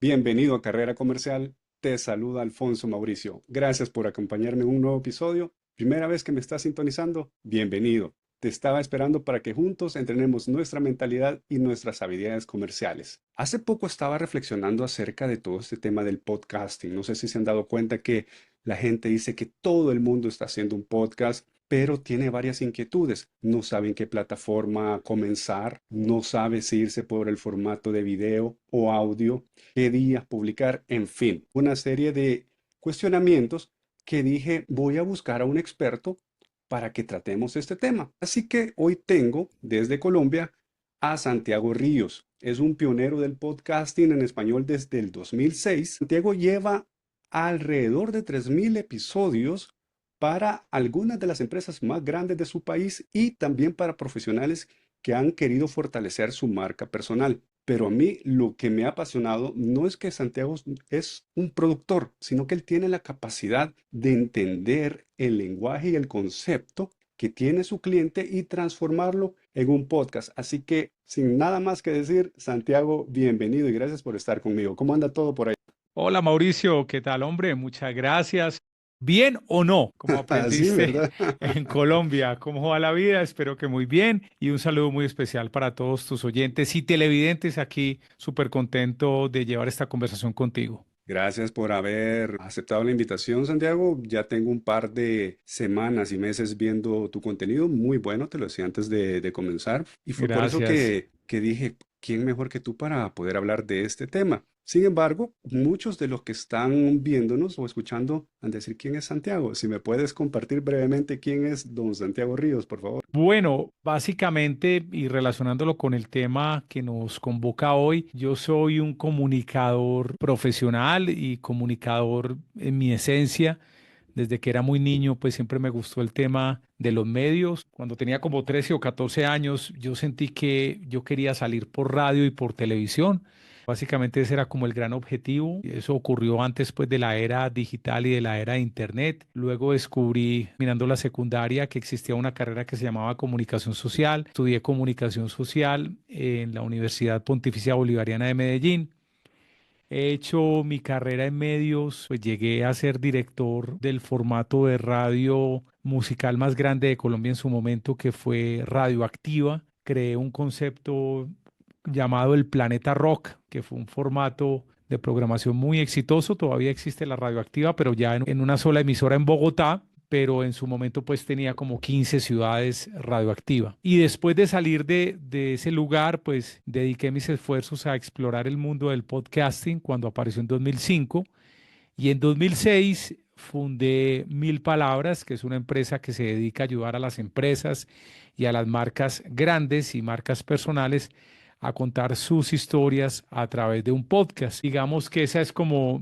Bienvenido a Carrera Comercial. Te saluda Alfonso Mauricio. Gracias por acompañarme en un nuevo episodio. Primera vez que me estás sintonizando, bienvenido. Te estaba esperando para que juntos entrenemos nuestra mentalidad y nuestras habilidades comerciales. Hace poco estaba reflexionando acerca de todo este tema del podcasting. No sé si se han dado cuenta que la gente dice que todo el mundo está haciendo un podcast, pero tiene varias inquietudes. No saben qué plataforma comenzar, no sabe si irse por el formato de video o audio, qué días publicar, en fin, una serie de cuestionamientos que dije, voy a buscar a un experto para que tratemos este tema. Así que hoy tengo desde Colombia a Santiago Ríos. Es un pionero del podcasting en español desde el 2006. Santiago lleva alrededor de 3.000 episodios para algunas de las empresas más grandes de su país y también para profesionales que han querido fortalecer su marca personal. Pero a mí lo que me ha apasionado no es que Santiago es un productor, sino que él tiene la capacidad de entender el lenguaje y el concepto que tiene su cliente y transformarlo en un podcast. Así que, sin nada más que decir, Santiago, bienvenido y gracias por estar conmigo. ¿Cómo anda todo por ahí? Hola Mauricio, ¿qué tal, hombre? Muchas gracias. ¿Bien o no? Como Así, aprendiste ¿verdad? en Colombia, ¿cómo va la vida? Espero que muy bien y un saludo muy especial para todos tus oyentes y televidentes aquí, súper contento de llevar esta conversación contigo. Gracias por haber aceptado la invitación, Santiago. Ya tengo un par de semanas y meses viendo tu contenido, muy bueno, te lo decía antes de comenzar, y fue por eso Gracias. que dije, ¿quién mejor que tú para poder hablar de este tema? Sin embargo, muchos de los que están viéndonos o escuchando han de decir, ¿quién es Santiago? Si me puedes compartir brevemente quién es don Santiago Ríos, por favor. Bueno, básicamente, y relacionándolo con el tema que nos convoca hoy, yo soy un comunicador profesional y comunicador en mi esencia. Desde que era muy niño, pues siempre me gustó el tema de los medios. Cuando tenía como 13 o 14 años, yo sentí que yo quería salir por radio y por televisión. Básicamente ese era como el gran objetivo. Y eso ocurrió antes pues de la era digital y de la era de internet. Luego descubrí, mirando la secundaria, que existía una carrera que se llamaba comunicación social. Estudié comunicación social en la Universidad Pontificia Bolivariana de Medellín. He hecho mi carrera en medios, pues llegué a ser director del formato de radio musical más grande de Colombia en su momento, que fue Radioactiva. Creé un concepto llamado el Planeta Rock, que fue un formato de programación muy exitoso. Todavía existe la Radioactiva, pero ya en una sola emisora en Bogotá, pero en su momento pues tenía como 15 ciudades radioactiva. Y después de salir de ese lugar, pues dediqué mis esfuerzos a explorar el mundo del podcasting cuando apareció en 2005 y en 2006 fundé Mil Palabras, que es una empresa que se dedica a ayudar a las empresas y a las marcas grandes y marcas personales a contar sus historias a través de un podcast. Digamos que esa es como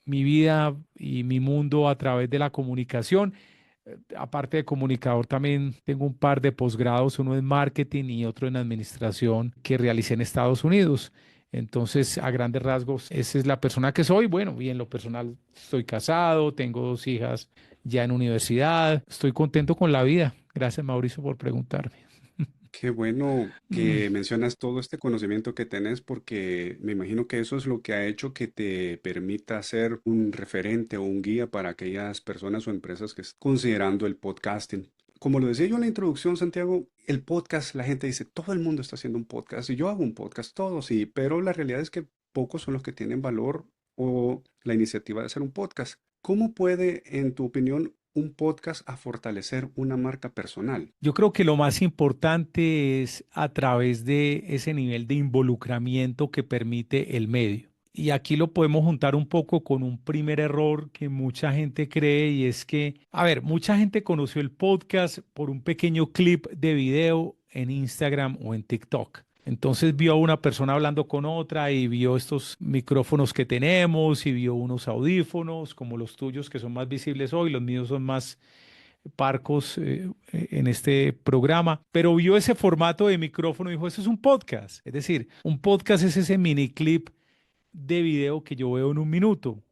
mi vida y mi mundo a través de la comunicación. Aparte de comunicador, también tengo un par de posgrados, uno en marketing y otro en administración que realicé en Estados Unidos. Entonces, a grandes rasgos, esa es la persona que soy. Bueno, y en lo personal, estoy casado, tengo dos hijas ya en universidad, estoy contento con la vida. Gracias, Mauricio, por preguntarme. Qué bueno Mm. que mencionas todo este conocimiento que tenés porque me imagino que eso es lo que ha hecho que te permita ser un referente o un guía para aquellas personas o empresas que están considerando el podcasting. Como lo decía yo en la introducción, Santiago, el podcast, la gente dice, todo el mundo está haciendo un podcast y yo hago un podcast, todos sí, pero la realidad es que pocos son los que tienen valor o la iniciativa de hacer un podcast. ¿Cómo puede, en tu opinión, un podcast a fortalecer una marca personal? Yo creo que lo más importante es a través de ese nivel de involucramiento que permite el medio. Y aquí lo podemos juntar un poco con un primer error que mucha gente cree y es que, a ver, mucha gente conoció el podcast por un pequeño clip de video en Instagram o en TikTok. Entonces vio a una persona hablando con otra y vio estos micrófonos que tenemos y vio unos audífonos como los tuyos que son más visibles hoy, los míos son más parcos en este programa, pero vio ese formato de micrófono y dijo, eso es un podcast. Es decir, un podcast es ese mini clip de video que yo veo en un minuto.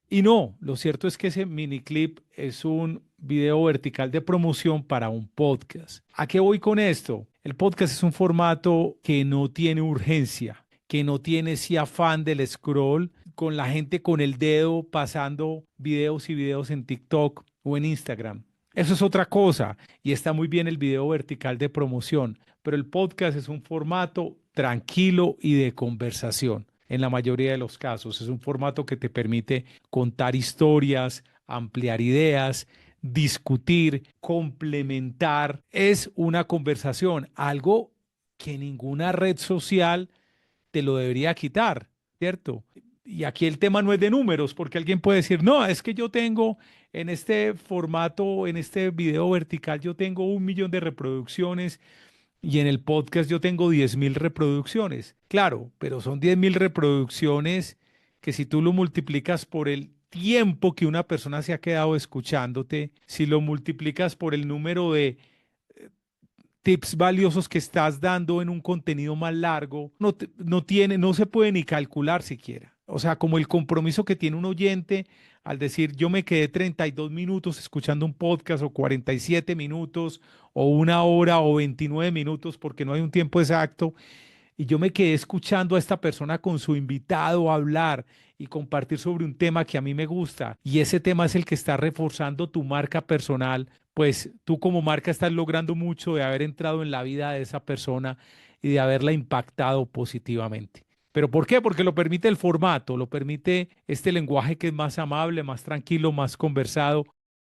Y no, lo cierto es que ese mini clip es un video vertical de promoción para un podcast. ¿A qué voy con esto? El podcast es un formato que no tiene urgencia, que no tiene ese afán del scroll, con la gente con el dedo pasando videos y videos en TikTok o en Instagram. Eso es otra cosa y está muy bien el video vertical de promoción, pero el podcast es un formato tranquilo y de conversación. En la mayoría de los casos es un formato que te permite contar historias, ampliar ideas, discutir, complementar. Es una conversación, algo que ninguna red social te lo debería quitar, ¿cierto? Y aquí el tema no es de números, porque alguien puede decir, no, es que yo tengo en este formato, en este video vertical, yo tengo 1 millón de reproducciones y en el podcast yo tengo 10.000 reproducciones. Claro, pero son 10.000 reproducciones que si tú lo multiplicas por el tiempo que una persona se ha quedado escuchándote, si lo multiplicas por el número de tips valiosos que estás dando en un contenido más largo, no se puede ni calcular siquiera. O sea, como el compromiso que tiene un oyente al decir, yo me quedé 32 minutos escuchando un podcast o 47 minutos o 1 hora o 29 minutos porque no hay un tiempo exacto y yo me quedé escuchando a esta persona con su invitado hablar y compartir sobre un tema que a mí me gusta y ese tema es el que está reforzando tu marca personal, pues tú como marca estás logrando mucho de haber entrado en la vida de esa persona y de haberla impactado positivamente. ¿Pero por qué? Porque lo permite el formato, lo permite este lenguaje que es más amable, más tranquilo, más conversado,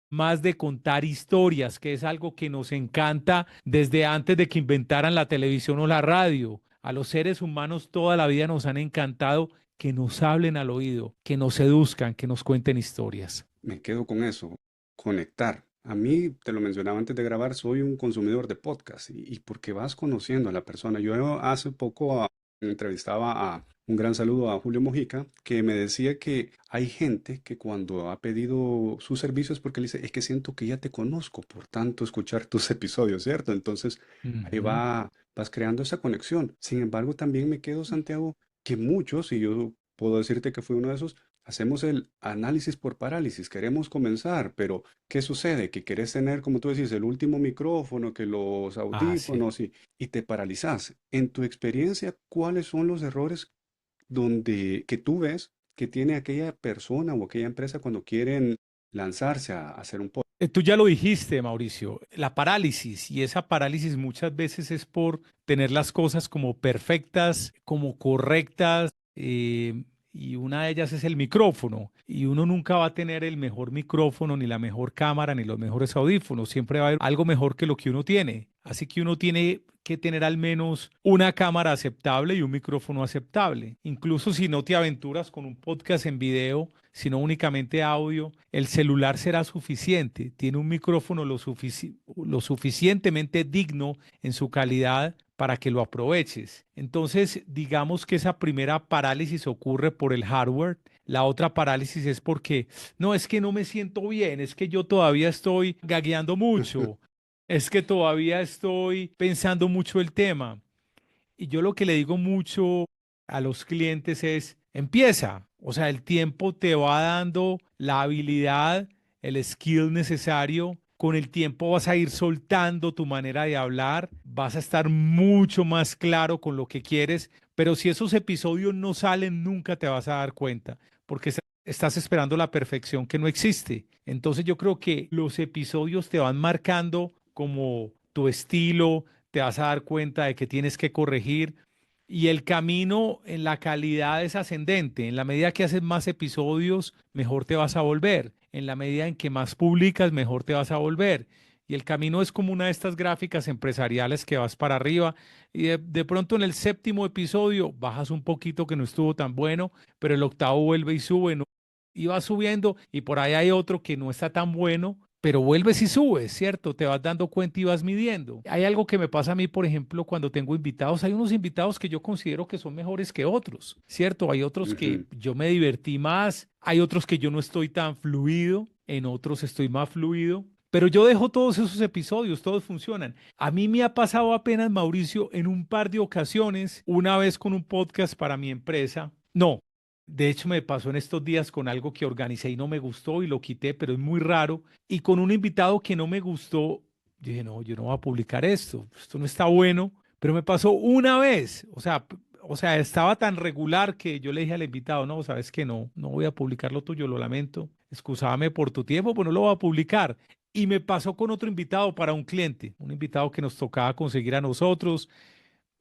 más de contar historias, que es algo que nos encanta desde antes de que inventaran la televisión o la radio. A los seres humanos toda la vida nos han encantado que nos hablen al oído, que nos seduzcan, que nos cuenten historias. Me quedo con eso, conectar. A mí, te lo mencionaba antes de grabar, soy un consumidor de podcast y porque vas conociendo a la persona. Yo hace poco entrevistaba a un gran saludo a Julio Mojica, que me decía que hay gente que cuando ha pedido sus servicios, porque le dice, es que siento que ya te conozco por tanto escuchar tus episodios, ¿cierto? Entonces, ahí Ujú. vas creando esa conexión. Sin embargo, también me quedo, Santiago, que muchos, y yo puedo decirte que fui uno de esos, hacemos el análisis por parálisis, queremos comenzar, pero ¿qué sucede? Que querés tener, como tú decís, el último micrófono, que los Ah, sí. audífonos y te paralizás. En tu experiencia, ¿cuáles son los errores que tú ves que tiene aquella persona o aquella empresa cuando quieren lanzarse a hacer un podcast? Tú ya lo dijiste, Mauricio, la parálisis, y esa parálisis muchas veces es por tener las cosas como perfectas, como correctas, y una de ellas es el micrófono, y uno nunca va a tener el mejor micrófono, ni la mejor cámara, ni los mejores audífonos, siempre va a haber algo mejor que lo que uno tiene, así que uno tiene que tener al menos una cámara aceptable y un micrófono aceptable, incluso si no te aventuras con un podcast en video, sino únicamente audio, el celular será suficiente. Tiene un micrófono lo suficientemente digno en su calidad para que lo aproveches. Entonces, digamos que esa primera parálisis ocurre por el hardware. La otra parálisis es porque, no, es que no me siento bien, es que yo todavía estoy gagueando mucho, es que todavía estoy pensando mucho el tema. Y yo lo que le digo mucho a los clientes es, empieza. O sea, el tiempo te va dando la habilidad, el skill necesario. Con el tiempo vas a ir soltando tu manera de hablar, vas a estar mucho más claro con lo que quieres, pero si esos episodios no salen, nunca te vas a dar cuenta, porque estás esperando la perfección que no existe. Entonces yo creo que los episodios te van marcando como tu estilo, te vas a dar cuenta de que tienes que corregir y el camino en la calidad es ascendente. En la medida que haces más episodios, mejor te vas a volver. En la medida en que más publicas, mejor te vas a volver. Y el camino es como una de estas gráficas empresariales que vas para arriba y de pronto en el séptimo episodio bajas un poquito que no estuvo tan bueno, pero el octavo vuelve y sube, ¿no? Y va subiendo y por ahí hay otro que no está tan bueno, pero vuelves y subes, ¿cierto? Te vas dando cuenta y vas midiendo. Hay algo que me pasa a mí, por ejemplo, cuando tengo invitados. Hay unos invitados que yo considero que son mejores que otros, ¿cierto? Hay otros que Ujú. yo me divertí más, hay otros que yo no estoy tan fluido, en otros estoy más fluido. Pero yo dejo todos esos episodios, todos funcionan. A mí me ha pasado apenas, Mauricio, en un par de ocasiones, una vez con un podcast para mi empresa. No, de hecho, me pasó en estos días con algo que organicé y no me gustó y lo quité, pero es muy raro. Y con un invitado que no me gustó, dije, no, yo no voy a publicar esto no está bueno, pero me pasó una vez. O sea, o sea, estaba tan regular que yo le dije al invitado, no, sabes que no, no voy a publicar lo tuyo, lo lamento, excúsame por tu tiempo, pues no lo voy a publicar. Y me pasó con otro invitado para un cliente, un invitado que nos tocaba conseguir a nosotros.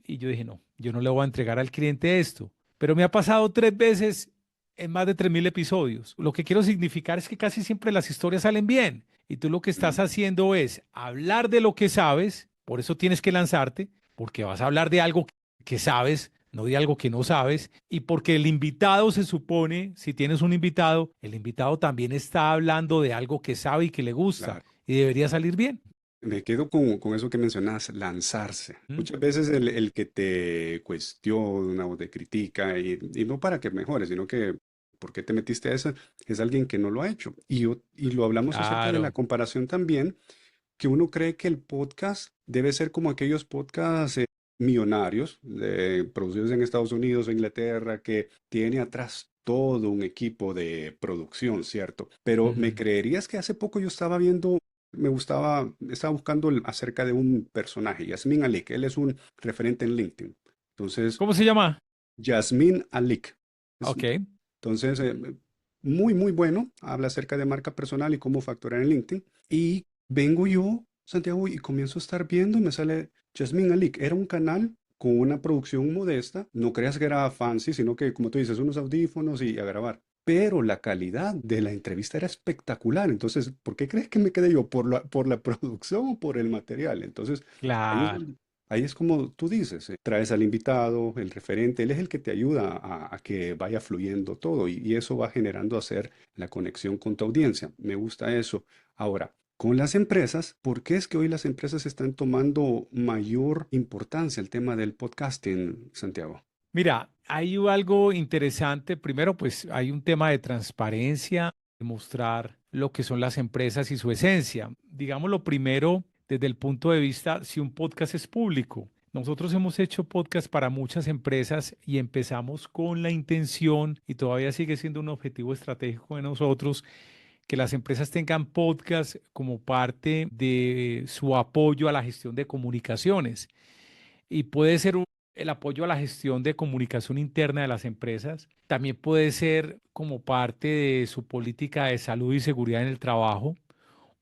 Y yo dije, no, yo no le voy a entregar al cliente esto. Pero me ha pasado 3 veces en más de 3.000 episodios. Lo que quiero significar es que casi siempre las historias salen bien. Y tú lo que estás Mm, haciendo es hablar de lo que sabes, por eso tienes que lanzarte, porque vas a hablar de algo que sabes, no de algo que no sabes, y porque el invitado se supone, si tienes un invitado, el invitado también está hablando de algo que sabe y que le gusta, claro. y debería salir bien. Me quedo con eso que mencionas, lanzarse. ¿Mm? Muchas veces el que te cuestiona o te critica, y no para que mejores, sino que ¿por qué te metiste a eso? Es alguien que no lo ha hecho. Y lo hablamos acerca de la Claro. comparación también, que uno cree que el podcast debe ser como aquellos podcasts millonarios, producidos en Estados Unidos o Inglaterra, que tiene atrás todo un equipo de producción, ¿cierto? Pero me Ujú. creerías que hace poco yo estaba viendo, estaba buscando acerca de un personaje, Yasmin Alik. Él es un referente en LinkedIn. Entonces, ¿Cómo se llama? Yasmin Alik. Es- Ok. entonces, muy, muy bueno. Habla acerca de marca personal y cómo facturar en LinkedIn. Y vengo yo, Santiago, y comienzo a estar viendo y me sale Jasmine Alik. Era un canal con una producción modesta. No creas que era fancy, sino que, como tú dices, unos audífonos y a grabar. Pero la calidad de la entrevista era espectacular. Entonces, ¿por qué crees que me quedé yo? ¿Por la producción o por el material? Entonces, ahí es Claro. donde ahí es como tú dices, traes al invitado, el referente, él es el que te ayuda a que vaya fluyendo todo y eso va generando hacer la conexión con tu audiencia. Me gusta eso. Ahora, con las empresas, ¿por qué es que hoy las empresas están tomando mayor importancia el tema del podcasting, Santiago? Mira, hay algo interesante. Primero, pues hay un tema de transparencia, de mostrar lo que son las empresas y su esencia. Digamos lo primero, desde el punto de vista, si un podcast es público. Nosotros hemos hecho podcast para muchas empresas y empezamos con la intención, y todavía sigue siendo un objetivo estratégico de nosotros, que las empresas tengan podcast como parte de su apoyo a la gestión de comunicaciones. Y puede ser el apoyo a la gestión de comunicación interna de las empresas. También puede ser como parte de su política de salud y seguridad en el trabajo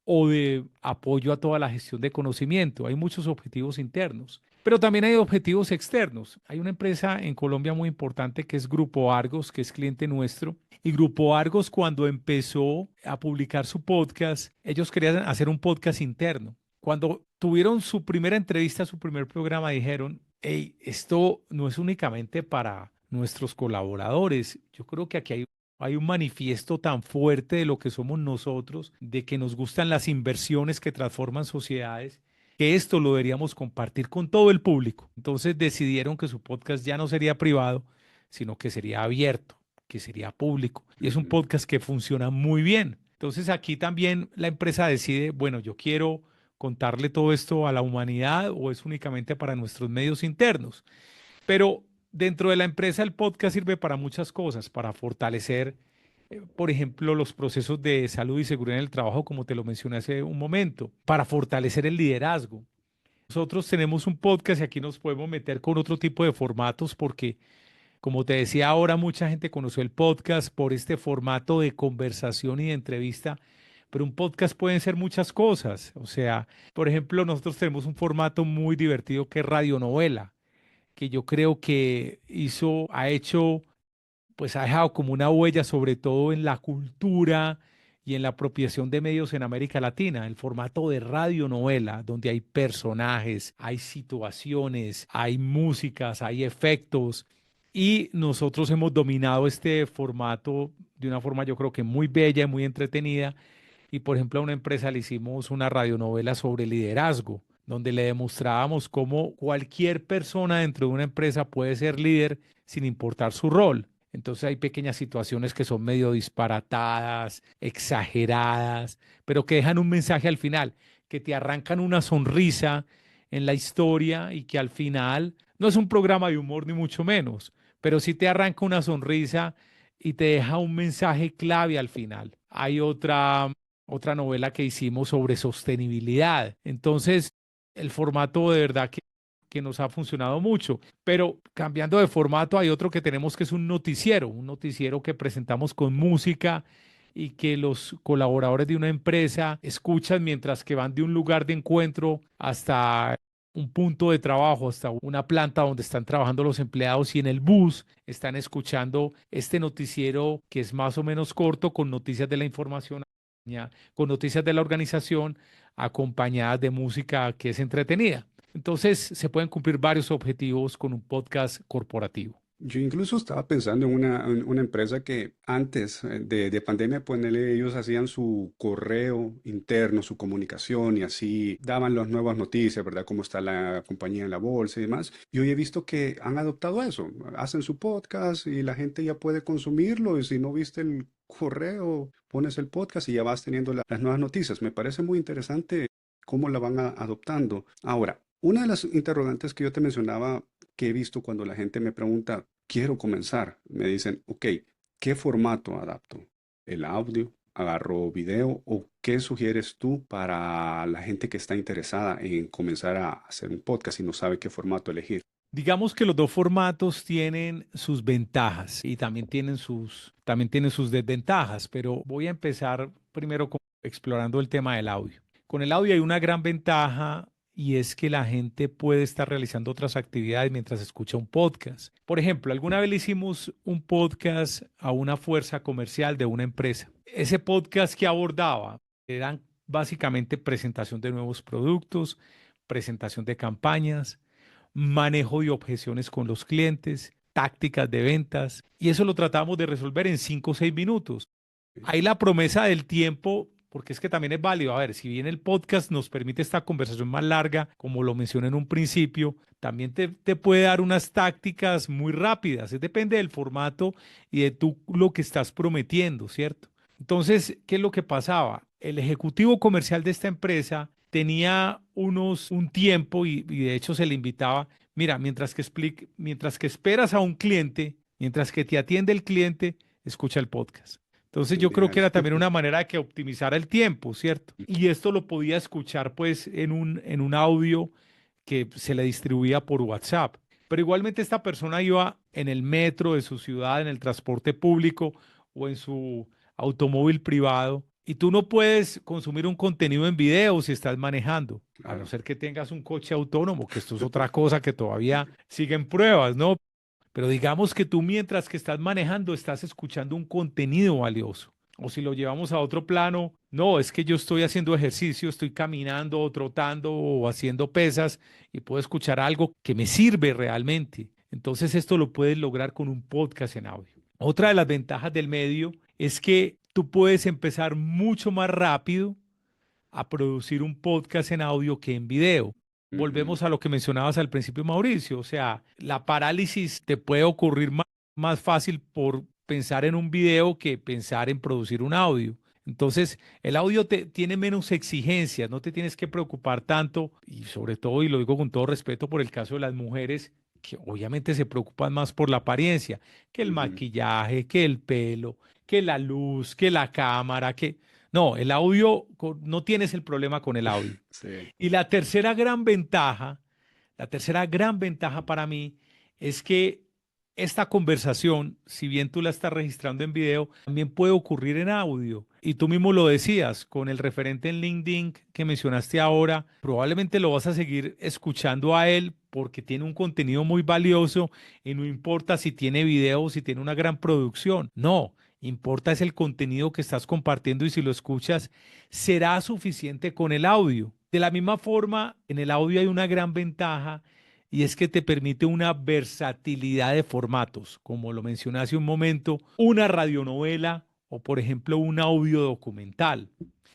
o de apoyo a toda la gestión de conocimiento. Hay muchos objetivos internos, pero también hay objetivos externos. Hay una empresa en Colombia muy importante que es Grupo Argos, que es cliente nuestro. Y Grupo Argos, cuando empezó a publicar su podcast, ellos querían hacer un podcast interno. Cuando tuvieron su primera entrevista, su primer programa, dijeron, hey, esto no es únicamente para nuestros colaboradores. Yo creo que aquí hay un manifiesto tan fuerte de lo que somos nosotros, de que nos gustan las inversiones que transforman sociedades, que esto lo deberíamos compartir con todo el público. Entonces decidieron que su podcast ya no sería privado, sino que sería abierto, que sería público. Y es un Ujú. podcast que funciona muy bien. Entonces aquí también la empresa decide, bueno, yo quiero contarle todo esto a la humanidad o es únicamente para nuestros medios internos. Pero dentro de la empresa el podcast sirve para muchas cosas, para fortalecer, por ejemplo, los procesos de salud y seguridad en el trabajo, como te lo mencioné hace un momento, para fortalecer el liderazgo. Nosotros tenemos un podcast y aquí nos podemos meter con otro tipo de formatos porque, como te decía ahora, mucha gente conoció el podcast por este formato de conversación y de entrevista, pero un podcast pueden ser muchas cosas. O sea, por ejemplo, nosotros tenemos un formato muy divertido que es radionovela, que yo creo que ha hecho, pues ha dejado como una huella, sobre todo en la cultura y en la apropiación de medios en América Latina, el formato de radionovela, donde hay personajes, hay situaciones, hay músicas, hay efectos. Y nosotros hemos dominado este formato de una forma yo creo que muy bella y muy entretenida y por ejemplo a una empresa le hicimos una radionovela sobre liderazgo, donde le demostrábamos cómo cualquier persona dentro de una empresa puede ser líder sin importar su rol. Entonces hay pequeñas situaciones que son medio disparatadas, exageradas, pero que dejan un mensaje al final, que te arrancan una sonrisa en la historia y que al final no es un programa de humor ni mucho menos, pero sí te arranca una sonrisa y te deja un mensaje clave al final. Hay otra novela que hicimos sobre sostenibilidad. Entonces, el formato de verdad que que nos ha funcionado mucho. Pero cambiando de formato, hay otro que tenemos que es un noticiero que presentamos con música y que los colaboradores de una empresa escuchan mientras que van de un lugar de encuentro hasta un punto de trabajo, hasta una planta donde están trabajando los empleados y en el bus están escuchando este noticiero que es más o menos corto con noticias de la información, con noticias de la organización acompañadas de música que es entretenida. Entonces se pueden cumplir varios objetivos con un podcast corporativo. Yo incluso estaba pensando en una empresa que antes de pandemia, ponele, ellos hacían su correo interno, su comunicación y así daban las nuevas noticias, ¿verdad? Cómo está la compañía en la bolsa y demás. Y hoy he visto que han adoptado eso. Hacen su podcast y la gente ya puede consumirlo. Y si no viste el correo, pones el podcast y ya vas teniendo las nuevas noticias. Me parece muy interesante cómo la van adoptando. Ahora, una de las interrogantes que yo te mencionaba que he visto cuando la gente me pregunta, quiero comenzar, me dicen, ok, ¿qué formato adapto? ¿El audio? ¿Agarro video? ¿O qué sugieres tú para la gente que está interesada en comenzar a hacer un podcast y no sabe qué formato elegir? Digamos que los dos formatos tienen sus ventajas y también tienen sus desventajas, pero voy a empezar primero explorando el tema del audio. Con el audio hay una gran ventaja y es que la gente puede estar realizando otras actividades mientras escucha un podcast. Por ejemplo, alguna vez le hicimos un podcast a una fuerza comercial de una empresa. Ese podcast que abordaba eran básicamente presentación de nuevos productos, presentación de campañas, manejo de objeciones con los clientes, tácticas de ventas, y eso lo tratamos de resolver en 5 o 6 minutos. Hay la promesa del tiempo, porque es que también es válido. A ver, si bien el podcast nos permite esta conversación más larga, como lo mencioné en un principio, también te puede dar unas tácticas muy rápidas. Depende del formato y de tú lo que estás prometiendo, ¿cierto? Entonces, ¿qué es lo que pasaba? El ejecutivo comercial de esta empresa tenía un tiempo y de hecho se le invitaba, mira, mientras que esperas a un cliente, mientras que te atiende el cliente, escucha el podcast. Entonces yo creo que Genial. era también una manera de que optimizara el tiempo, ¿cierto? Y esto lo podía escuchar pues en un audio que se le distribuía por WhatsApp. Pero igualmente esta persona iba en el metro de su ciudad, en el transporte público o en su automóvil privado. Y tú no puedes consumir un contenido en video si estás manejando, a no Claro. ser que tengas un coche autónomo, que esto es otra cosa que todavía sigue en pruebas, ¿no? Pero digamos que tú mientras que estás manejando estás escuchando un contenido valioso. O si lo llevamos a otro plano, no, es que yo estoy haciendo ejercicio, estoy caminando o trotando o haciendo pesas y puedo escuchar algo que me sirve realmente. Entonces esto lo puedes lograr con un podcast en audio. Otra de las ventajas del medio es que tú puedes empezar mucho más rápido a producir un podcast en audio que en video. Ujú. Volvemos a lo que mencionabas al principio, Mauricio. O sea, la parálisis te puede ocurrir más fácil por pensar en un video que pensar en producir un audio. Entonces, el audio tiene menos exigencias, no te tienes que preocupar tanto y sobre todo, y lo digo con todo respeto por el caso de las mujeres, que obviamente se preocupan más por la apariencia, que el Ujú. maquillaje, que el pelo, que la luz, que la cámara, que... No, el audio, no tienes el problema con el audio. Sí. Y la tercera gran ventaja para mí es que esta conversación, si bien tú la estás registrando en video, también puede ocurrir en audio. Y tú mismo lo decías, con el referente en LinkedIn que mencionaste ahora, probablemente lo vas a seguir escuchando a él porque tiene un contenido muy valioso y no importa si tiene video o si tiene una gran producción. No, importa es el contenido que estás compartiendo y si lo escuchas, será suficiente con el audio. De la misma forma, en el audio hay una gran ventaja y es que te permite una versatilidad de formatos, como lo mencioné hace un momento, una radionovela o, por ejemplo, un audio documental.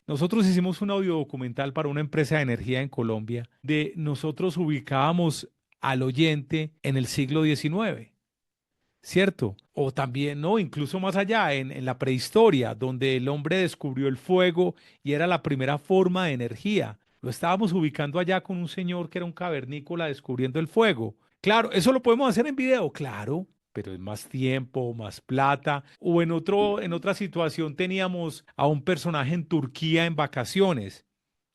Nosotros hicimos un audio documental para una empresa de energía en Colombia, de nosotros ubicábamos al oyente en el siglo XIX. ¿Cierto? O también, no, incluso más allá, en la prehistoria, donde el hombre descubrió el fuego y era la primera forma de energía. Lo estábamos ubicando allá con un señor que era un cavernícola descubriendo el fuego. Claro, eso lo podemos hacer en video, claro, pero es más tiempo, más plata. O en Ujú. otra situación teníamos a un personaje en Turquía en vacaciones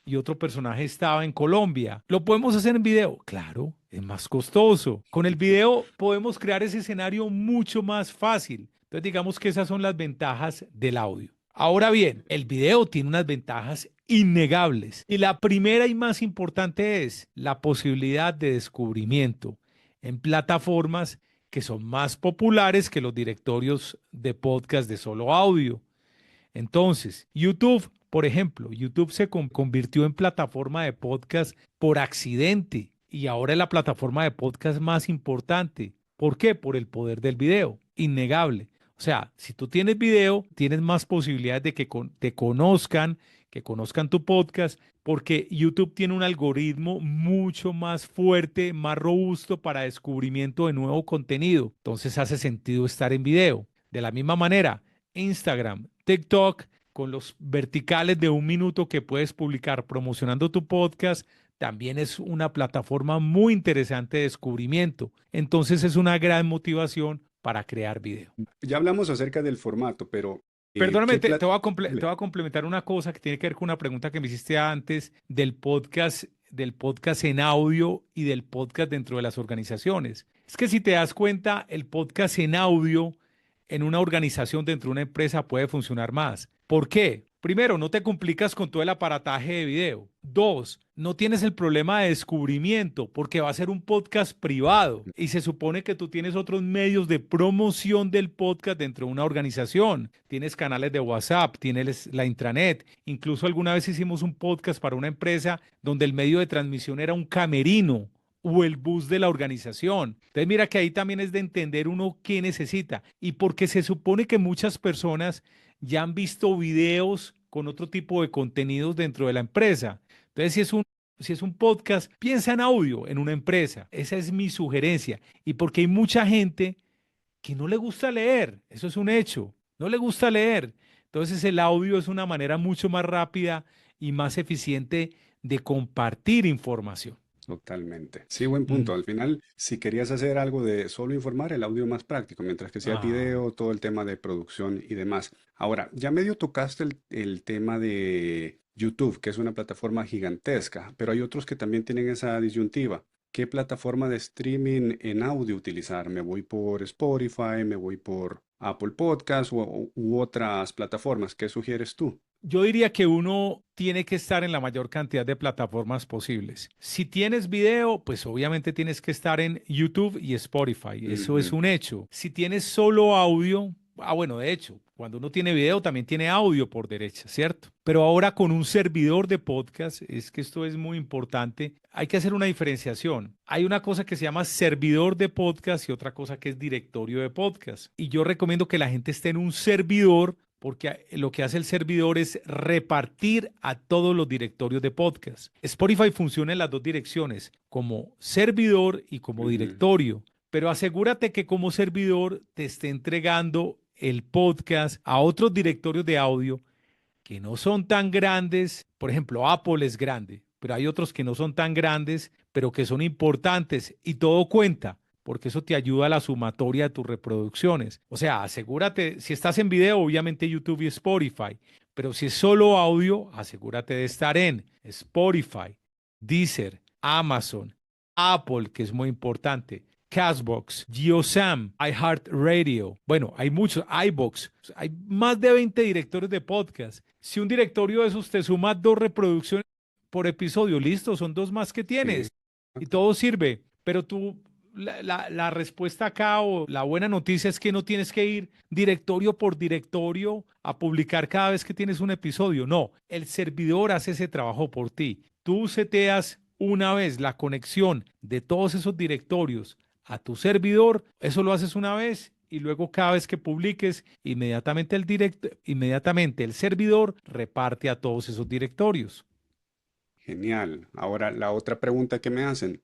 y otro personaje estaba en Colombia. ¿Lo podemos hacer en video? Claro, es más costoso. Con el video podemos crear ese escenario mucho más fácil. Entonces digamos que esas son las ventajas del audio. Ahora bien, el video tiene unas ventajas innegables y la primera y más importante es la posibilidad de descubrimiento en plataformas que son más populares que los directorios de podcast de solo audio. Entonces, YouTube, por ejemplo, YouTube se convirtió en plataforma de podcast por accidente y ahora es la plataforma de podcast más importante. ¿Por qué? Por el poder del video, innegable. O sea, si tú tienes video, tienes más posibilidades de que te conozcan, que conozcan tu podcast, porque YouTube tiene un algoritmo mucho más fuerte, más robusto para descubrimiento de nuevo contenido. Entonces hace sentido estar en video. De la misma manera, Instagram, TikTok, con los verticales de 1 minuto que puedes publicar promocionando tu podcast, también es una plataforma muy interesante de descubrimiento. Entonces es una gran motivación para crear video. Ya hablamos acerca del formato, pero Perdóname, ¿qué te plat- voy a te Dale. voy a complementar una cosa que tiene que ver con una pregunta que me hiciste antes del podcast en audio y del podcast dentro de las organizaciones. Es que si te das cuenta, el podcast en audio en una organización dentro de una empresa puede funcionar más. ¿Por qué? Primero, no te complicas con todo el aparataje de video. Dos, no tienes el problema de descubrimiento porque va a ser un podcast privado y se supone que tú tienes otros medios de promoción del podcast dentro de una organización. Tienes canales de WhatsApp, tienes la intranet. Incluso alguna vez hicimos un podcast para una empresa donde el medio de transmisión era un camerino o el bus de la organización. Entonces mira que ahí también es de entender uno qué necesita y porque se supone que muchas personas ya han visto videos con otro tipo de contenidos dentro de la empresa. Entonces si es un podcast, piensa en audio en una empresa. Esa es mi sugerencia. Y porque hay mucha gente que no le gusta leer, eso es un hecho, no le gusta leer. Entonces el audio es una manera mucho más rápida y más eficiente de compartir información. Totalmente. Sí, buen punto. Mm. Al final, si querías hacer algo de solo informar, el audio más práctico, mientras que sea Ah. video, todo el tema de producción y demás. Ahora, ya medio tocaste el tema de YouTube, que es una plataforma gigantesca, pero hay otros que también tienen esa disyuntiva. ¿Qué plataforma de streaming en audio utilizar? ¿Me voy por Spotify? ¿Me voy por Apple Podcasts u otras plataformas? ¿Qué sugieres tú? Yo diría que uno tiene que estar en la mayor cantidad de plataformas posibles. Si tienes video, pues obviamente tienes que estar en YouTube y Spotify. Eso es Ujú. un hecho. Si tienes solo audio, bueno, de hecho, cuando uno tiene video también tiene audio por derecha, ¿cierto? Pero ahora con un servidor de podcast, es que esto es muy importante, hay que hacer una diferenciación. Hay una cosa que se llama servidor de podcast y otra cosa que es directorio de podcast. Y yo recomiendo que la gente esté en un servidor porque lo que hace el servidor es repartir a todos los directorios de podcast. Spotify funciona en las dos direcciones, como servidor y como Ujú. directorio, pero asegúrate que como servidor te esté entregando el podcast a otros directorios de audio que no son tan grandes. Por ejemplo, Apple es grande, pero hay otros que no son tan grandes, pero que son importantes y todo cuenta, porque eso te ayuda a la sumatoria de tus reproducciones. O sea, asegúrate, si estás en video, obviamente YouTube y Spotify, pero si es solo audio, asegúrate de estar en Spotify, Deezer, Amazon, Apple, que es muy importante, Castbox, GeoSam, iHeartRadio. Bueno, hay muchos, iBox. Hay más de 20 directorios de podcast. Si un directorio de esos te suma 2 reproducciones por episodio, listo, son 2 más que Sí. tienes. Y todo sirve. Pero tú, la respuesta acá o la buena noticia es que no tienes que ir directorio por directorio a publicar cada vez que tienes un episodio. No, el servidor hace ese trabajo por ti. Tú seteas una vez la conexión de todos esos directorios a tu servidor, eso lo haces una vez y luego cada vez que publiques, inmediatamente el servidor reparte a todos esos directorios. Genial. Ahora, la otra pregunta que me hacen,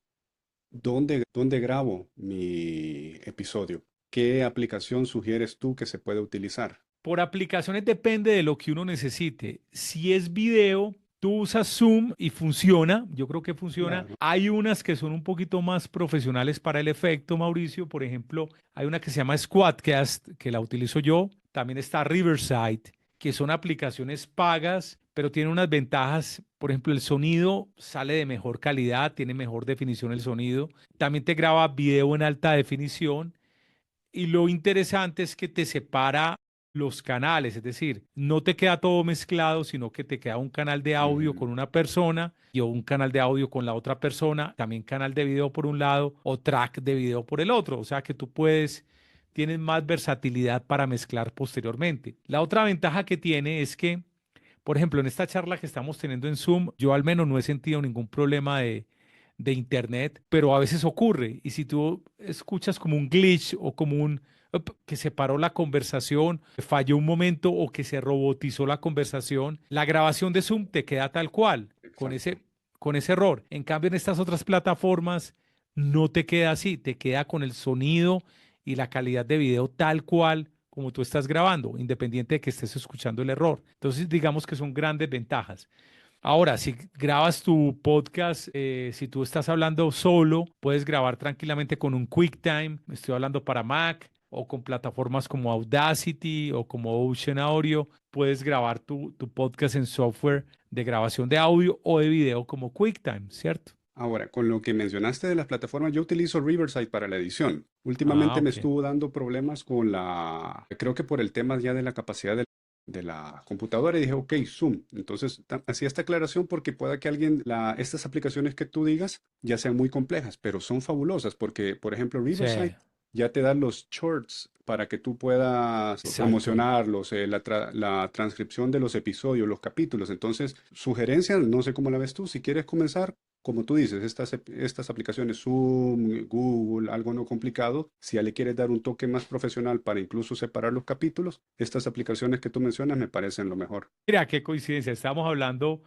¿dónde grabo mi episodio? ¿Qué aplicación sugieres tú que se puede utilizar? Por aplicaciones depende de lo que uno necesite. Si es video, tú usas Zoom y funciona. Yo creo que funciona. Claro. Hay unas que son un poquito más profesionales para el efecto, Mauricio. Por ejemplo, hay una que se llama Squadcast, que la utilizo yo. También está Riverside, que son aplicaciones pagas, pero tienen unas ventajas. Por ejemplo, el sonido sale de mejor calidad, tiene mejor definición el sonido. También te graba video en alta definición. Y lo interesante es que te separa los canales, es decir, no te queda todo mezclado, sino que te queda un canal de audio Mm, con una persona y o un canal de audio con la otra persona, también canal de video por un lado o track de video por el otro. O sea que tú puedes, tienes más versatilidad para mezclar posteriormente. La otra ventaja que tiene es que, por ejemplo, en esta charla que estamos teniendo en Zoom, yo al menos no he sentido ningún problema de internet, pero a veces ocurre. Y si tú escuchas como un glitch o como que se paró la conversación, falló un momento o que se robotizó la conversación, la grabación de Zoom te queda tal cual, exacto. con ese error. En cambio, en estas otras plataformas no te queda así, te queda con el sonido y la calidad de video tal cual como tú estás grabando, independiente de que estés escuchando el error. Entonces, digamos que son grandes ventajas. Ahora, si grabas tu podcast, si tú estás hablando solo, puedes grabar tranquilamente con un QuickTime, estoy hablando para Mac, o con plataformas como Audacity o como Ocean Audio, puedes grabar tu podcast en software de grabación de audio o de video como QuickTime, ¿cierto? Ahora, con lo que mencionaste de las plataformas, yo utilizo Riverside para la edición. Ah, Últimamente me ok. estuvo dando problemas con creo que por el tema ya de la capacidad de la computadora y dije, ok, Zoom. Entonces, hacía esta aclaración porque pueda que estas aplicaciones que tú digas ya sean muy complejas, pero son fabulosas porque, por ejemplo, Sí, Riverside ya te da los shorts para que tú puedas exacto. promocionarlos, la transcripción de los episodios, los capítulos. Entonces, sugerencias, no sé cómo la ves tú, si quieres comenzar como tú dices, estas aplicaciones Zoom, Google, algo no complicado, si ya le quieres dar un toque más profesional para incluso separar los capítulos, estas aplicaciones que tú mencionas me parecen lo mejor. Mira, qué coincidencia. Estábamos hablando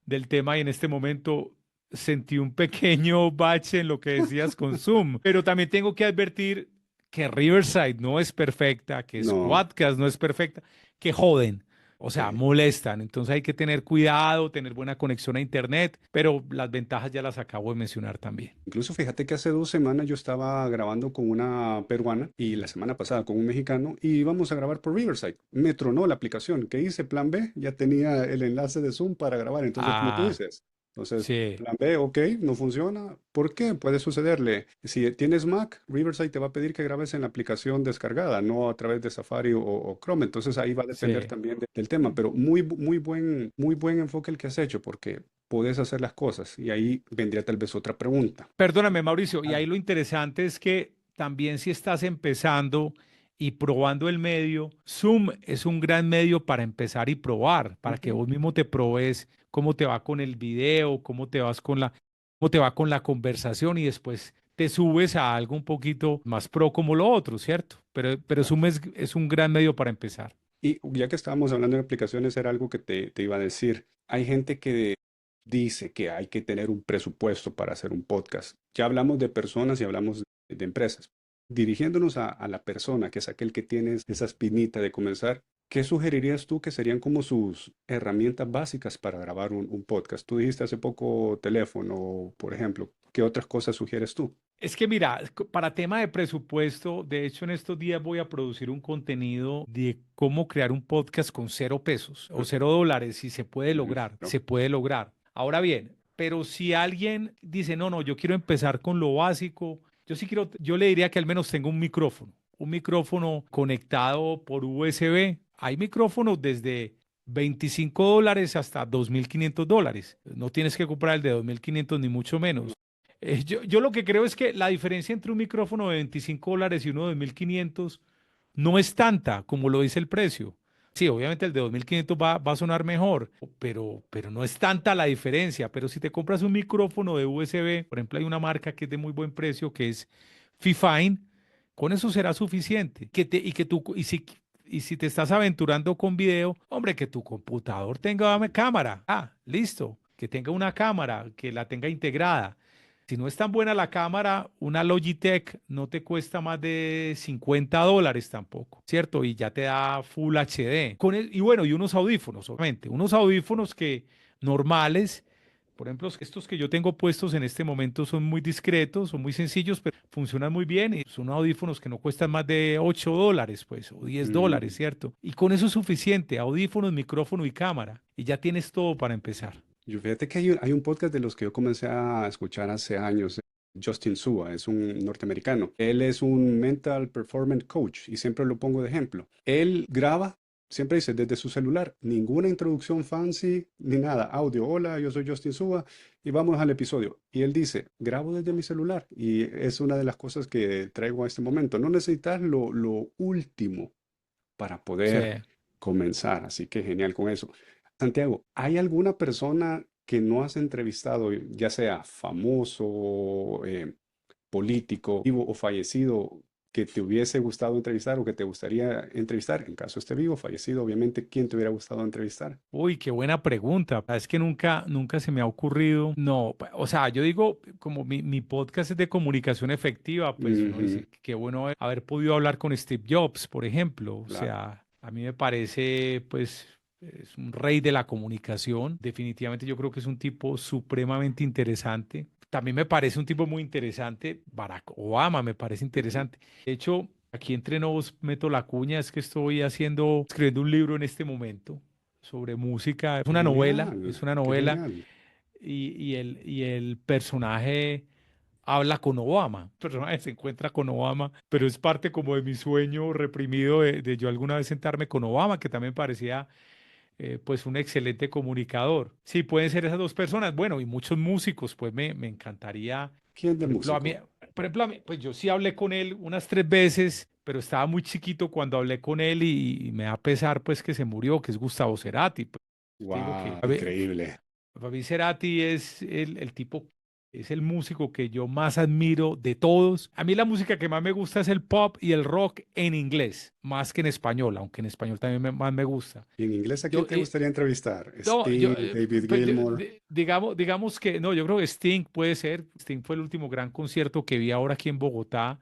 del tema y en este momento sentí un pequeño bache en lo que decías con Zoom. Pero también tengo que advertir que Riverside no es perfecta, que No, Squadcast no es perfecta, que joden. O sea, sí. molestan. Entonces hay que tener cuidado, tener buena conexión a Internet, pero las ventajas ya las acabo de mencionar también. Incluso fíjate que hace 2 semanas yo estaba grabando con una peruana y la semana pasada con un mexicano y íbamos a grabar por Riverside. Me tronó la aplicación. ¿Qué hice? Plan B, ya tenía el enlace de Zoom para grabar. Entonces, como tú Ah, dices, entonces, sí, plan B, ok, no funciona. ¿Por qué? Puede sucederle. Si tienes Mac, Riverside te va a pedir que grabes en la aplicación descargada, no a través de Safari o Chrome. Entonces ahí va a depender sí. también del tema. Pero muy buen enfoque el que has hecho, porque puedes hacer las cosas. Y ahí vendría tal vez otra pregunta. Perdóname, Mauricio, y Ah, ahí lo interesante es que también si estás empezando y probando el medio, Zoom es un gran medio para empezar y probar, para que ujú. vos mismo te probes cómo te va con el video, cómo te va con la conversación y después te subes a algo un poquito más pro como lo otro, ¿cierto? Pero Claro. Zoom es un gran medio para empezar. Y ya que estábamos hablando de aplicaciones, era algo que te iba a decir. Hay gente que dice que hay que tener un presupuesto para hacer un podcast. Ya hablamos de personas y hablamos de empresas. Dirigiéndonos a la persona, que es aquel que tiene esa espinita de comenzar, ¿qué sugerirías tú que serían como sus herramientas básicas para grabar un podcast? Tú dijiste hace poco teléfono, por ejemplo. ¿Qué otras cosas sugieres tú? Es que mira, para tema de presupuesto, de hecho en estos días voy a producir un contenido de cómo crear un podcast con 0 pesos o Ujú, $0 y se puede lograr, ¿no? se puede lograr. Ahora bien, pero si alguien dice, no, no, yo quiero empezar con lo básico, yo sí quiero, yo le diría que al menos tenga un micrófono conectado por USB. Hay micrófonos desde $25 hasta $2.500. No tienes que comprar el de 2.500 ni mucho menos. Yo lo que creo es que la diferencia entre un micrófono de $25 y uno de 1.500 no es tanta como lo dice el precio. Sí, obviamente el de 2.500 va a sonar mejor, pero no es tanta la diferencia. Pero si te compras un micrófono de USB, por ejemplo, hay una marca que es de muy buen precio que es Fifine, con eso será suficiente. Y si te estás aventurando con video, hombre, que tu computador tenga cámara. Ah, listo. Que tenga una cámara, que la tenga integrada. Si no es tan buena la cámara, una Logitech no te cuesta más de $50 tampoco, ¿cierto? Y ya te da Full HD. Y bueno, y unos audífonos, obviamente. Unos audífonos que normales, Por ejemplo, estos que yo tengo puestos en este momento son muy discretos, son muy sencillos, pero funcionan muy bien y son audífonos que no cuestan más de $8, pues, o $10, Mm. ¿cierto? Y con eso es suficiente, audífonos, micrófono y cámara, y ya tienes todo para empezar. Yo fíjate que hay un podcast de los que yo comencé a escuchar hace años. Justin Sua es un norteamericano. Él es un mental performance coach y siempre lo pongo de ejemplo. Él graba, siempre dice desde su celular, ninguna introducción fancy ni nada. Audio, hola, yo soy Justin Sua y vamos al episodio. Y él dice, grabo desde mi celular y es una de las cosas que traigo a este momento. No necesitas lo último para Sí. poder comenzar. Así que genial con eso. Santiago, ¿hay alguna persona que no has entrevistado, ya sea famoso, político, vivo o fallecido, que te hubiese gustado entrevistar o que te gustaría entrevistar? En caso esté vivo, fallecido, obviamente, ¿quién te hubiera gustado entrevistar? Uy, qué buena pregunta. Es que nunca se me ha ocurrido. No, o sea, yo digo, como mi podcast es de comunicación efectiva, pues uno Ujú, dice, qué bueno haber podido hablar con Steve Jobs, por ejemplo. O claro. sea, a mí me parece, pues, es un rey de la comunicación. Definitivamente yo creo que es un tipo supremamente interesante. También me parece un tipo muy interesante. Barack Obama me parece Ujú. interesante. De hecho, aquí entre nos meto la cuña, es que estoy escribiendo un libro en este momento sobre música. Es una Qué novela genial. y el personaje habla con Obama. El personaje se encuentra con Obama, pero es parte como de mi sueño reprimido de yo alguna vez sentarme con Obama, que también parecía pues un excelente comunicador. Sí, pueden ser esas dos personas. Bueno, y muchos músicos, pues me encantaría, ¿Quién de por ejemplo, músico? pues yo sí hablé con él unas 3 veces, pero estaba muy chiquito cuando hablé con él y me da pesar pues que se murió, que es Gustavo Cerati. Pues, digo que Wow, increíble. para mí Cerati es el tipo, es el músico que yo más admiro de todos. A mí la música que más me gusta es el pop y el rock en inglés, más que en español, aunque en español también más me gusta. ¿Y en inglés a quién Yo, te gustaría entrevistar? no, yo, Sting, David pues, Gilmour. digamos que, no, yo creo que Sting puede ser. Sting fue el último gran concierto que vi ahora aquí en Bogotá.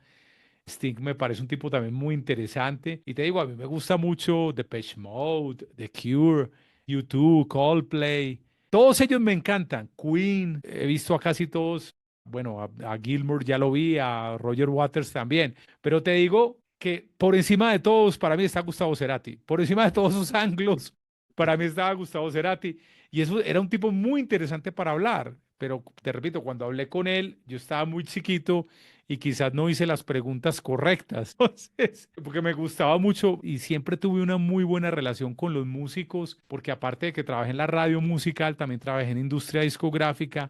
Sting me parece un tipo también muy interesante. Y te digo, a mí me gusta mucho Depeche Mode, The Cure, U2, Coldplay. Todos ellos me encantan. Queen, he visto a casi todos. Bueno, a Gilmour ya lo vi, a Roger Waters también. Pero te digo que por encima de todos, para mí está Gustavo Cerati. Por encima de todos sus ángulos, para mí estaba Gustavo Cerati. Y eso era un tipo muy interesante para hablar. Pero te repito, cuando hablé con él, yo estaba muy chiquito y quizás no hice las preguntas correctas. Entonces, porque me gustaba mucho y siempre tuve una muy buena relación con los músicos, porque aparte de que trabajé en la radio musical, también trabajé en industria discográfica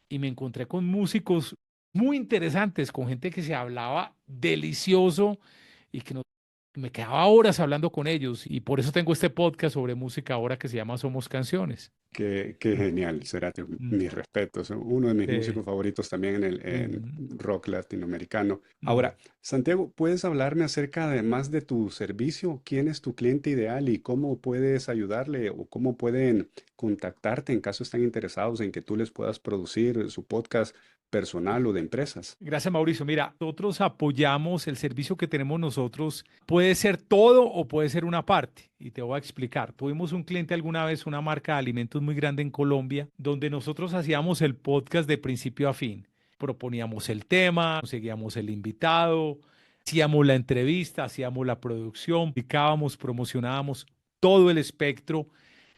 y me encontré con músicos muy interesantes, con gente que se hablaba delicioso y que me quedaba horas hablando con ellos. Y por eso tengo este podcast sobre música ahora que se llama Somos Canciones. Qué genial, Cerati. Mm, Mis respetos. Uno de mis sí. músicos favoritos también en Ujú, rock latinoamericano. mm. Ahora, Santiago, ¿puedes hablarme acerca de más de tu servicio? ¿Quién es tu cliente ideal y cómo puedes ayudarle o cómo pueden contactarte en caso están interesados en que tú les puedas producir su podcast personal o de empresas? Gracias, Mauricio. Mira, nosotros apoyamos el servicio que tenemos nosotros. Puede ser todo o puede ser una parte. Y te voy a explicar. Tuvimos un cliente alguna vez, una marca de alimentos muy grande en Colombia, donde nosotros hacíamos el podcast de principio a fin. Proponíamos el tema, conseguíamos el invitado, hacíamos la entrevista, hacíamos la producción, publicábamos, promocionábamos todo el espectro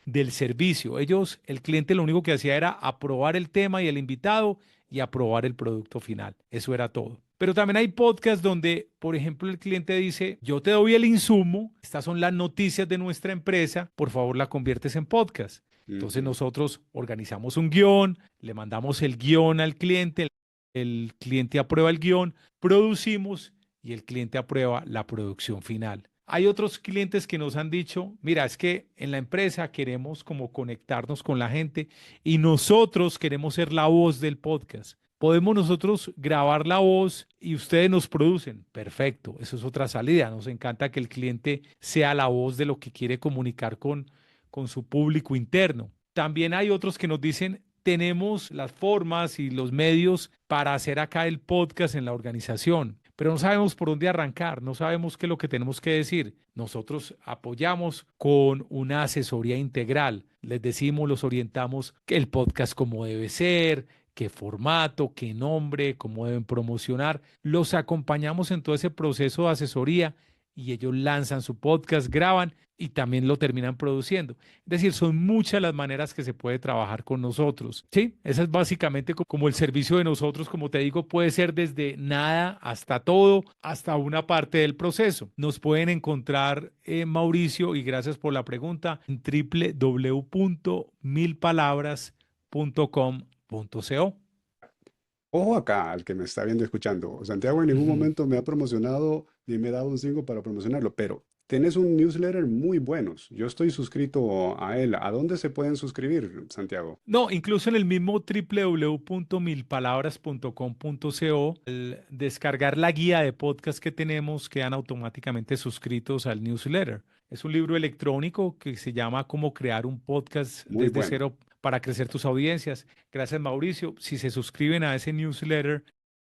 del servicio. El cliente lo único que hacía era aprobar el tema y el invitado y aprobar el producto final. Eso era todo. Pero también hay podcasts donde, por ejemplo, el cliente dice, yo te doy el insumo, estas son las noticias de nuestra empresa, por favor la conviertes en podcast. Entonces Ujú. nosotros organizamos un guión, le mandamos el guión al cliente, el cliente aprueba el guión, producimos y el cliente aprueba la producción final. Hay otros clientes que nos han dicho, mira, es que en la empresa queremos como conectarnos con la gente y nosotros queremos ser la voz del podcast. Podemos nosotros grabar la voz y ustedes nos producen. Perfecto, eso es otra salida. Nos encanta que el cliente sea la voz de lo que quiere comunicar con su público interno. También hay otros que nos dicen, tenemos las formas y los medios para hacer acá el podcast en la organización. pero no sabemos por dónde arrancar, no sabemos qué es lo que tenemos que decir. Nosotros apoyamos con una asesoría integral. Les decimos, los orientamos el podcast como debe ser, qué formato, qué nombre, cómo deben promocionar. Los acompañamos en todo ese proceso de asesoría y ellos lanzan su podcast, graban y también lo terminan produciendo. Es decir, son muchas las maneras que se puede trabajar con nosotros. Sí, esa es básicamente como el servicio de nosotros, como te digo, puede ser desde nada hasta todo, hasta una parte del proceso. Nos pueden encontrar, Mauricio, y gracias por la pregunta, en www.milpalabras.com.co. Ojo acá, al que me está viendo y escuchando. Santiago en ningún Ujú. momento me ha promocionado ni me ha dado un 5 para promocionarlo, pero tienes un newsletter muy buenos. Yo estoy suscrito a él. ¿A dónde se pueden suscribir, Santiago? No, incluso en el mismo www.milpalabras.com.co, al descargar la guía de podcast que tenemos, quedan automáticamente suscritos al newsletter. Es un libro electrónico que se llama Cómo crear un podcast Muy desde bueno. cero para crecer tus audiencias. Gracias, Mauricio. Si se suscriben a ese newsletter,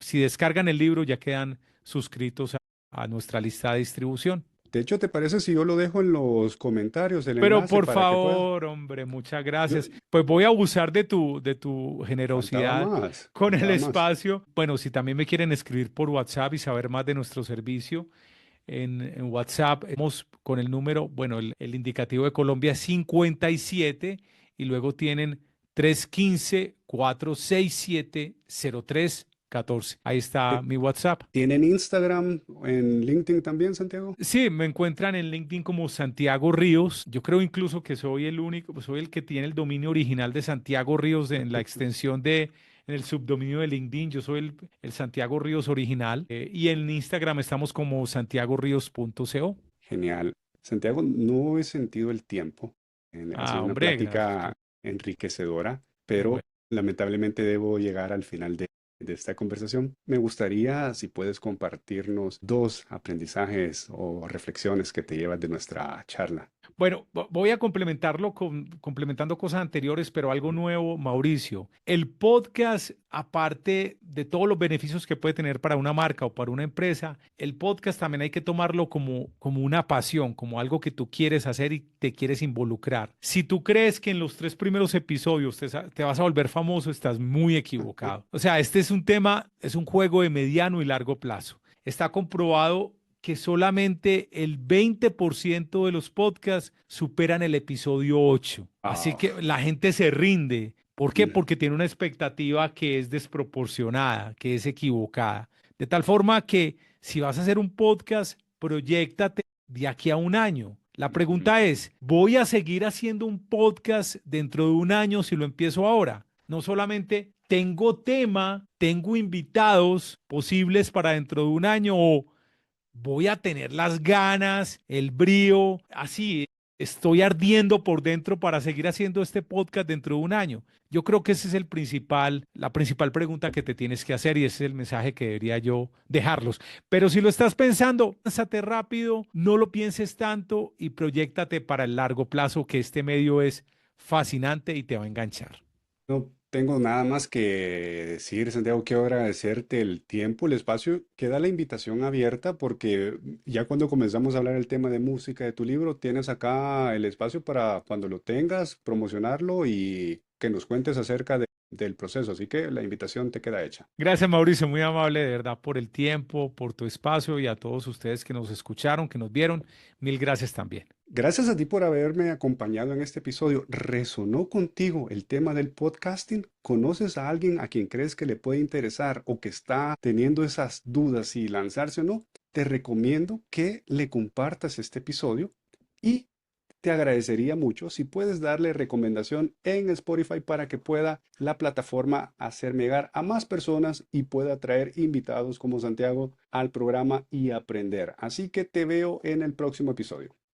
si descargan el libro, ya quedan suscritos a nuestra lista de distribución. De hecho, ¿te parece si yo lo dejo en los comentarios el Pero enlace por para que puedas? favor, hombre, muchas Yo gracias. Pues voy a abusar de tu faltaba generosidad más, con el faltaba más. espacio. Bueno, si también me quieren escribir por WhatsApp y saber más de nuestro servicio, en WhatsApp, hemos con el número, bueno, el indicativo de Colombia es 57 y luego tienen 315-467-0314. Ahí está Eh, mi WhatsApp. ¿Tienen Instagram, en LinkedIn también, Santiago? Sí, me encuentran en LinkedIn como Santiago Ríos. Yo creo incluso que soy el único, pues, soy el que tiene el dominio original de Santiago Ríos en la extensión en el subdominio de LinkedIn. Yo soy el Santiago Ríos original. Y en Instagram estamos como santiagoríos.co. Genial. Santiago, no he sentido el tiempo. Ha Ah, sido una hombre, plática enriquecedora, pero bueno. lamentablemente debo llegar al final de esta conversación. Me gustaría si puedes compartirnos dos aprendizajes o reflexiones que te llevas de nuestra charla. Bueno, voy a complementarlo complementando cosas anteriores, pero algo nuevo, Mauricio. El podcast, aparte de todos los beneficios que puede tener para una marca o para una empresa, el podcast también hay que tomarlo como una pasión, como algo que tú quieres hacer y te quieres involucrar. Si tú crees que en los 3 primeros episodios te vas a volver famoso, estás muy equivocado. O sea, este es un tema, es un juego de mediano y largo plazo. Está comprobado que solamente el 20% de los podcasts superan el episodio 8. Así Ah, que la gente se rinde. ¿Por qué? mm, Porque tiene una expectativa que es desproporcionada, que es equivocada. De tal forma que si vas a hacer un podcast, proyéctate de aquí a un año. La ujú. pregunta es, ¿voy a seguir haciendo un podcast dentro de un año si lo empiezo ahora? No solamente tengo tema, tengo invitados posibles para dentro de un año o voy a tener las ganas, el brío, así, estoy ardiendo por dentro para seguir haciendo este podcast dentro de un año. Yo creo que ese es la principal pregunta que te tienes que hacer y ese es el mensaje que debería yo dejarlos. Pero si lo estás pensando, lánzate rápido, no lo pienses tanto y proyéctate para el largo plazo, que este medio es fascinante y te va a enganchar. No tengo nada más que decir, Santiago. Quiero agradecerte el tiempo, el espacio. Queda la invitación abierta porque ya cuando comenzamos a hablar el tema de música de tu libro, tienes acá el espacio para cuando lo tengas, promocionarlo y que nos cuentes acerca del proceso. Así que la invitación te queda hecha. Gracias, Mauricio, muy amable de verdad por el tiempo, por tu espacio y a todos ustedes que nos escucharon, que nos vieron. Mil gracias también. Gracias a ti por haberme acompañado en este episodio. ¿Resonó contigo el tema del podcasting? ¿Conoces a alguien a quien crees que le puede interesar o que está teniendo esas dudas si lanzarse o no? Te recomiendo que le compartas este episodio y te agradecería mucho si puedes darle recomendación en Spotify para que pueda la plataforma hacer llegar a más personas y pueda traer invitados como Santiago al programa y aprender. Así que te veo en el próximo episodio.